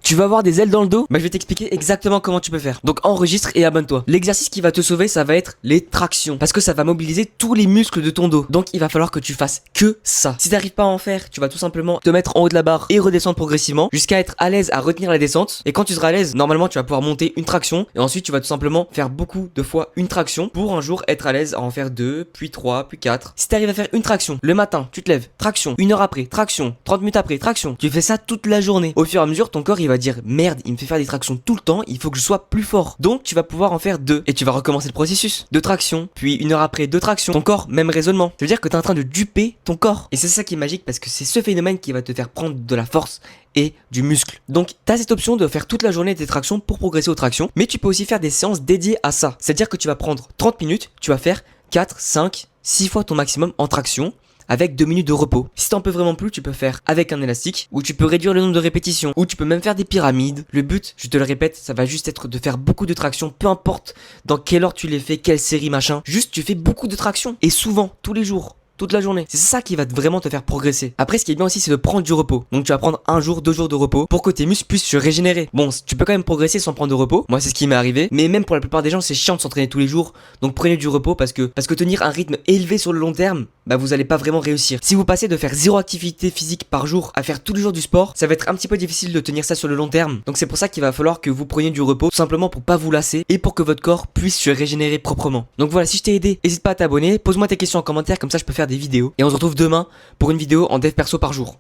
tu vas avoir des ailes dans le dos. Bah je vais t'expliquer exactement comment tu peux faire. Donc enregistre et abonne-toi. L'exercice qui va te sauver, ça va être les tractions, parce que ça va mobiliser tous les muscles de ton dos. Donc il va falloir que tu fasses que ça. Si t'arrives pas à en faire, tu vas tout simplement te mettre en haut de la barre et redescendre progressivement jusqu'à être à l'aise à retenir la descente. Et quand tu seras à l'aise, normalement tu vas pouvoir monter une traction et ensuite tu vas tout simplement faire beaucoup de fois une traction pour un jour être à l'aise à en faire 2, puis 3, puis 4. Si t'arrives à faire une traction le matin, tu te lèves, traction, 1 heure après, traction, 30 minutes après, traction. Tu fais ça toute la journée. Au fur et à mesure, ton corps il va dire merde, il me fait faire des tractions tout le temps, il faut que je sois plus fort. Donc tu vas pouvoir en faire 2 et tu vas recommencer le processus. 2 tractions, puis 1 heure après 2 tractions. Ton corps, même raisonnement. Ça veut dire que t'es en train de duper ton corps. Et c'est ça qui est magique parce que c'est ce phénomène qui va te faire prendre de la force et du muscle. Donc t'as cette option de faire toute la journée des tractions pour progresser aux tractions, mais tu peux aussi faire des séances dédiées à ça. C'est-à-dire que tu vas prendre 30 minutes, tu vas faire 4, 5, 6 fois ton maximum en traction avec 2 minutes de repos. Si t'en peux vraiment plus, tu peux faire avec un élastique, ou tu peux réduire le nombre de répétitions, ou tu peux même faire des pyramides. Le but, je te le répète, ça va juste être de faire beaucoup de tractions, peu importe dans quelle ordre tu les fais, quelle série, machin. Juste, tu fais beaucoup de tractions, et souvent, tous les jours. Toute la journée. C'est ça qui va vraiment te faire progresser. Après, ce qui est bien aussi, c'est de prendre du repos. Donc, tu vas prendre 1 jour, 2 jours de repos pour que tes muscles puissent se régénérer. Bon, tu peux quand même progresser sans prendre de repos. Moi, c'est ce qui m'est arrivé. Mais même pour la plupart des gens, c'est chiant de s'entraîner tous les jours. Donc, prenez du repos parce que tenir un rythme élevé sur le long terme, bah, vous allez pas vraiment réussir. Si vous passez de faire 0 activité physique par jour à faire tous les jours du sport, ça va être un petit peu difficile de tenir ça sur le long terme. Donc, c'est pour ça qu'il va falloir que vous preniez du repos, tout simplement pour pas vous lasser et pour que votre corps puisse se régénérer proprement. Donc voilà, si je t'ai aidé, n'hésite pas à t'abonner, pose-moi tes questions en commentaire, comme ça je peux faire des vidéos. Et on se retrouve demain pour une vidéo en dev perso par jour.